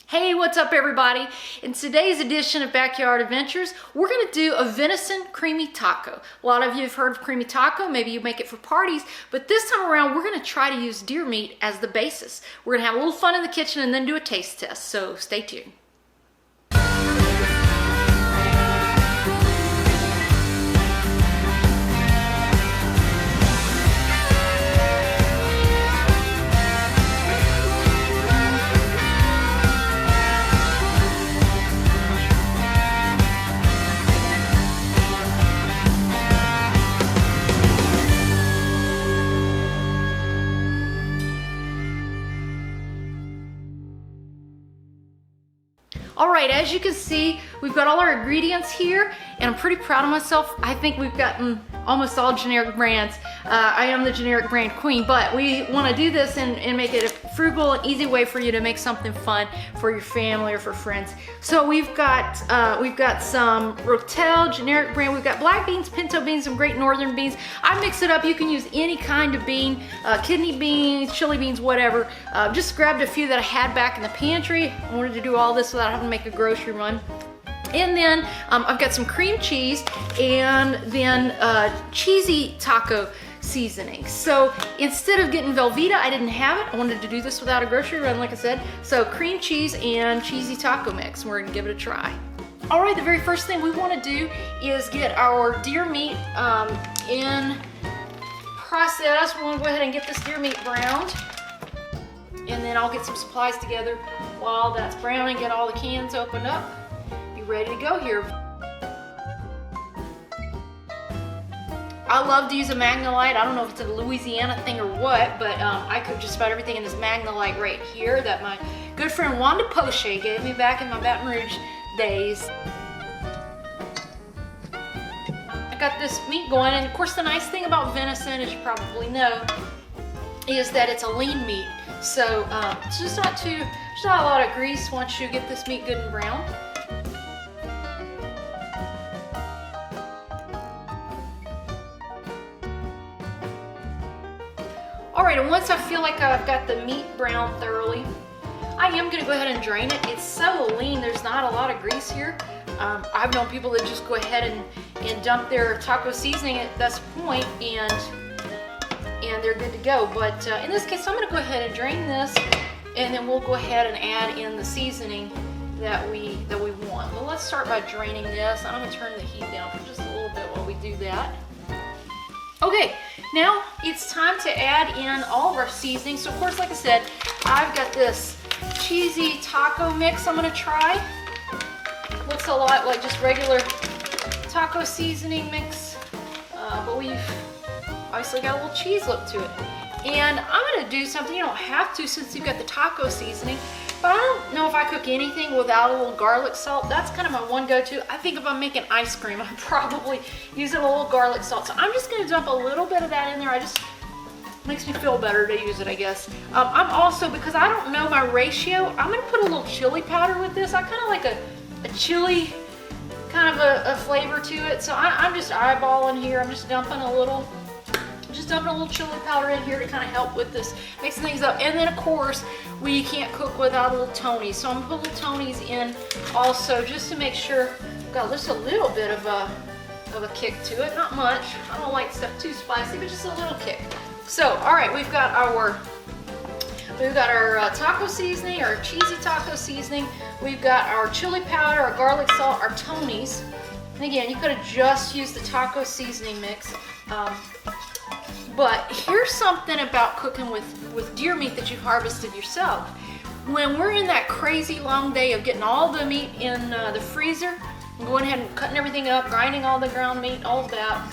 Hey, what's up everybody? In today's edition of Backyard Adventures, we're gonna do a venison creamy taco. A lot of you have heard of creamy taco, maybe you make it for parties, but this time around we're gonna try to use deer meat as the basis. We're gonna have a little fun in the kitchen and then do a taste test, so stay tuned. All right, as you can see, we've got all our ingredients here, and I'm pretty proud of myself. I think we've gotten almost all generic brands. I am the generic brand queen, but we want to do this and make it a frugal and easy way for you to make something fun for your family or for friends. So we've got some Rotel generic brand. We've got black beans, pinto beans, some great northern beans. I mix it up. You can use any kind of bean, kidney beans, chili beans, whatever. Just grabbed a few that I had back in the pantry. I wanted to do all this without having to make a grocery run. And then I've got some cream cheese and then cheesy taco seasoning. So instead of getting Velveeta, I didn't have it. I wanted to do this without a grocery run, like I said. So cream cheese and cheesy taco mix. We're gonna give it a try. All right, the very first thing we wanna do is get our deer meat in process. We wanna go ahead and get this deer meat browned. And then I'll get some supplies together while that's browning, get all the cans opened up. Ready to go here. I love to use a Magnolite. I don't know if it's a Louisiana thing or what, but I cook just about everything in this Magnolite right here that my good friend Wanda Poche gave me back in my Baton Rouge days. I got this meat going, and of course the nice thing about venison, as you probably know, is that it's a lean meat. So it's just not a lot of grease once you get this meat good and brown. All right, and once I feel like I've got the meat browned thoroughly, I am gonna go ahead and drain it. It's so lean, there's not a lot of grease here. I've known people that just go ahead and dump their taco seasoning at this point and they're good to go. But in this case, I'm gonna go ahead and drain this, and then we'll go ahead and add in the seasoning that we want. Well, let's start by draining this. I'm gonna turn the heat down for just a little bit while we do that. Okay, now it's time to add in all of our seasonings. So of course, like I said, I've got this cheesy taco mix I'm gonna try. Looks a lot like just regular taco seasoning mix, but we've obviously got a little cheese look to it. And I'm gonna do something, you don't have to since you've got the taco seasoning, but I don't know if I cook anything without a little garlic salt. That's kind of my one go-to. I think if I'm making ice cream, I'm probably using a little garlic salt. So I'm just gonna dump a little bit of that in there. Makes me feel better to use it, I guess. I'm also, because I don't know my ratio, I'm gonna put a little chili powder with this. I kind of like a chili kind of a flavor to it. So I'm just eyeballing here. I'm just dumping a little chili powder in here to kind of help with this, mixing things up. And then of course, we can't cook without a little Tony's. So I'm gonna put little Tony's in also, just to make sure we've got just a little bit of a kick to it. Not much. I don't like stuff too spicy, but just a little kick. So, all right, we've got our taco seasoning, our cheesy taco seasoning. We've got our chili powder, our garlic salt, our Tony's. And again, you could have just used the taco seasoning mix. But here's something about cooking with deer meat that you've harvested yourself. When we're in that crazy long day of getting all the meat in the freezer, and going ahead and cutting everything up, grinding all the ground meat, all of that,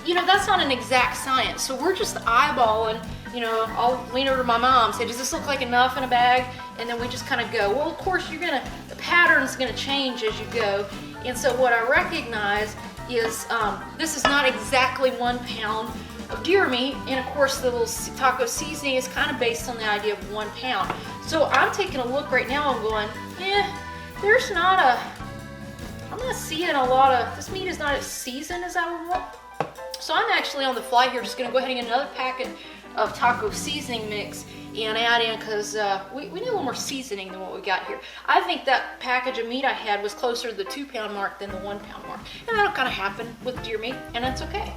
you know, that's not an exact science. So we're just eyeballing, you know, I'll lean over to my mom and say, does this look like enough in a bag? And then we just kind of go. Well, of course, the pattern's gonna change as you go. And so what I recognize is this is not exactly 1 pound of deer meat, and of course the little taco seasoning is kind of based on the idea of 1 pound. So I'm taking a look right now and going, I'm not seeing a lot of, this meat is not as seasoned as I would want. So I'm actually on the fly here just gonna go ahead and get another packet of taco seasoning mix and add in, because we need a little more seasoning than what we got here. I think that package of meat I had was closer to the 2-pound mark than the 1-pound mark. And that'll kind of happen with deer meat, and that's okay.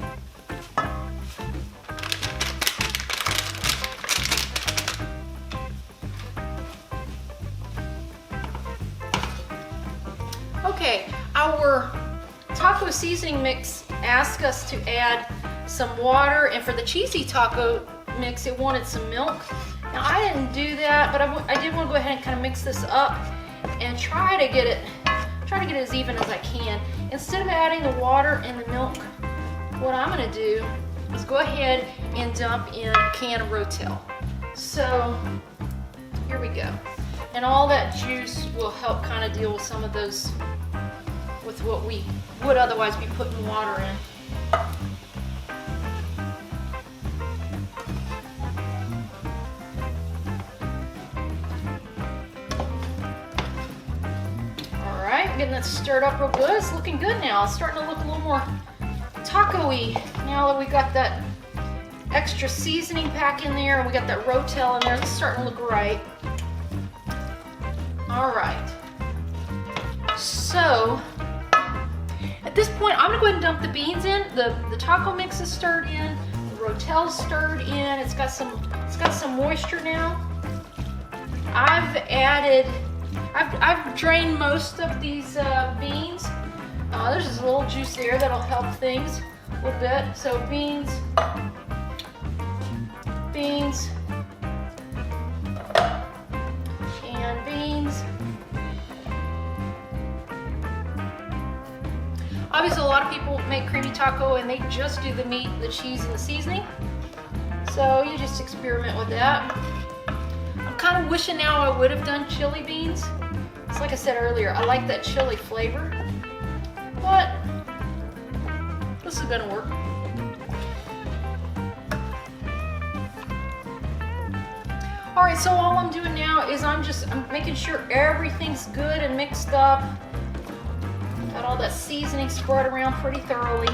Okay, our taco seasoning mix asked us to add some water, and for the cheesy taco mix, it wanted some milk. Now I didn't do that, but I did want to go ahead and kind of mix this up and try to get it as even as I can. Instead of adding the water and the milk, what I'm going to do is go ahead and dump in a can of Rotel. So here we go. And all that juice will help kind of deal with some of those, with what we would otherwise be putting water in. Getting that stirred up real good. It's looking good now. It's starting to look a little more taco-y now that we got that extra seasoning pack in there and we got that Rotel in there. It's starting to look right. All right. So at this point, I'm gonna go ahead and dump the beans in. The taco mix is stirred in. The Rotel's stirred in. It's got some moisture now. I've drained most of these beans. There's just a little juice there that'll help things a little bit. So beans, and beans. Obviously, a lot of people make creamy taco and they just do the meat, the cheese, and the seasoning. So you just experiment with that. I'm kind of wishing now I would have done chili beans. It's like I said earlier, I like that chili flavor, but this is gonna work. All right, so all I'm doing now is I'm making sure everything's good and mixed up. Got all that seasoning spread around pretty thoroughly.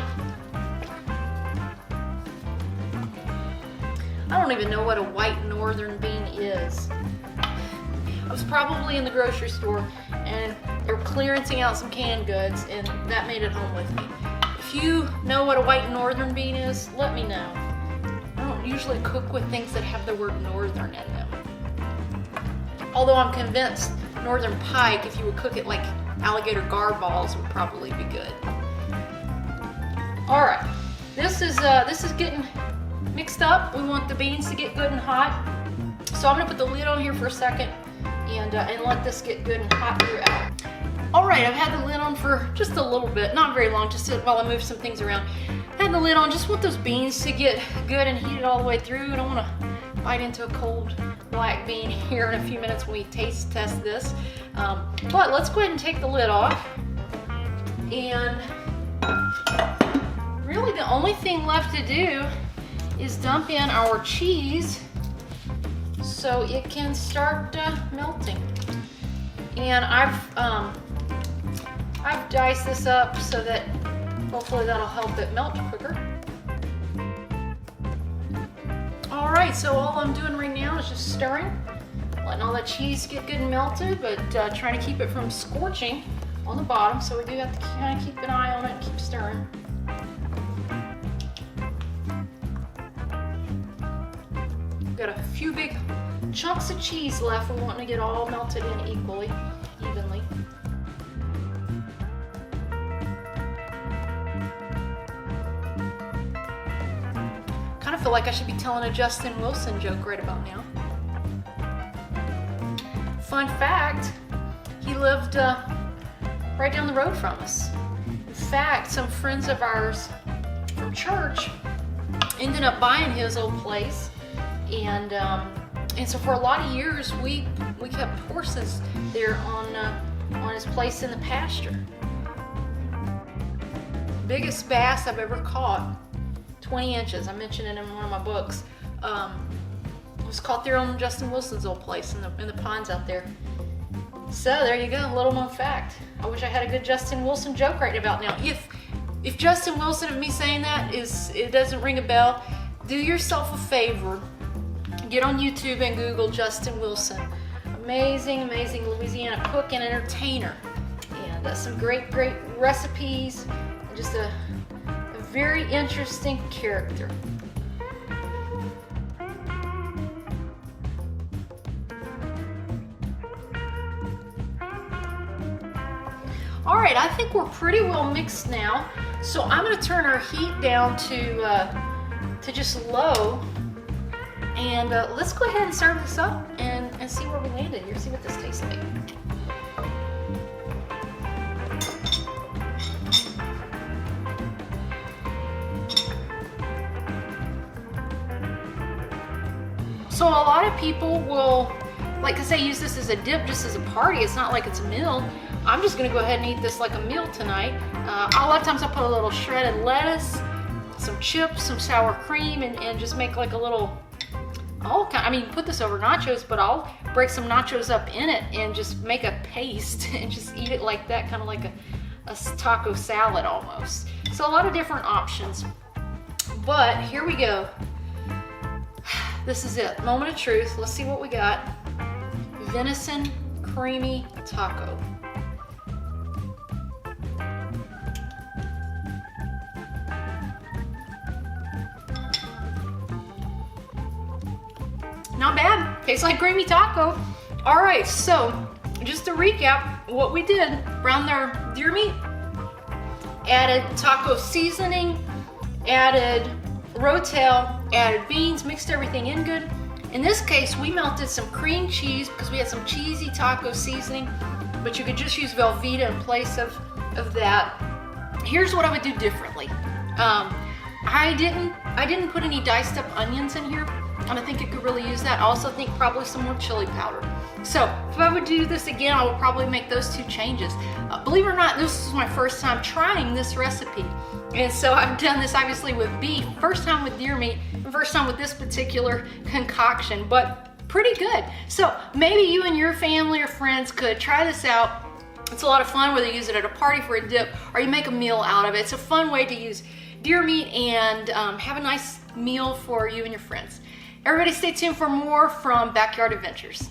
I don't even know what a white northern bean is. I was probably in the grocery store and they were clearancing out some canned goods, and that made it home with me. If you know what a white northern bean is, let me know. I don't usually cook with things that have the word northern in them. Although I'm convinced northern pike, if you would cook it like alligator gar balls, would probably be good. All right, this is getting mixed up. We want the beans to get good and hot. So I'm gonna put the lid on here for a second and let this get good and hot throughout. All right, I've had the lid on for just a little bit, not very long, just while I move some things around. Had the lid on, just want those beans to get good and heated all the way through. I don't wanna bite into a cold black bean here in a few minutes when we taste test this. But let's go ahead and take the lid off. And really the only thing left to do is dump in our cheese so it can start melting. And I've diced this up so that hopefully that'll help it melt quicker. All right, so all I'm doing right now is just stirring, letting all that cheese get good and melted, but trying to keep it from scorching on the bottom. So we do have to kind of keep an eye on it and keep stirring. Got a few big chunks of cheese left. We want to get all melted in evenly. Kind of feel like I should be telling a Justin Wilson joke right about now. Fun fact, he lived right down the road from us. In fact, some friends of ours from church ended up buying his old place. And so for a lot of years, we kept horses there on his place in the pasture. Biggest bass I've ever caught, 20 inches. I mentioned it in one of my books. It was caught there on Justin Wilson's old place in the ponds out there. So there you go, a little known fact. I wish I had a good Justin Wilson joke right about now. If Justin Wilson, of me saying that it doesn't ring a bell, do yourself a favor. get on YouTube and Google Justin Wilson. Amazing, amazing Louisiana cook and entertainer. And some great, great recipes. And just a very interesting character. All right, I think we're pretty well mixed now. So I'm gonna turn our heat down to just low. And let's go ahead and serve this up and see where we landed here, see what this tastes like. So a lot of people will, like I say, use this as a dip, just as a party. It's not like it's a meal. I'm just gonna go ahead and eat this like a meal tonight. A lot of times I put a little shredded lettuce, some chips, some sour cream, and just make like a little, I mean, put this over nachos, but I'll break some nachos up in it and just make a paste and just eat it like that, kind of like a taco salad almost. So a lot of different options. But here we go. This is it, moment of truth. Let's see what we got. Venison creamy taco. Not bad, tastes like creamy taco. All right, so just to recap what we did, browned our deer meat, added taco seasoning, added rotel, added beans, mixed everything in good. In this case, we melted some cream cheese because we had some cheesy taco seasoning, but you could just use Velveeta in place of that. Here's what I would do differently. I didn't put any diced up onions in here, and I think you could really use that. I also think probably some more chili powder. So if I would do this again, I would probably make those two changes. Believe it or not, this is my first time trying this recipe. And so I've done this obviously with beef, first time with deer meat, and first time with this particular concoction, but pretty good. So maybe you and your family or friends could try this out. It's a lot of fun, whether you use it at a party for a dip or you make a meal out of it. It's a fun way to use deer meat and have a nice meal for you and your friends. Everybody stay tuned for more from Backyard Adventures.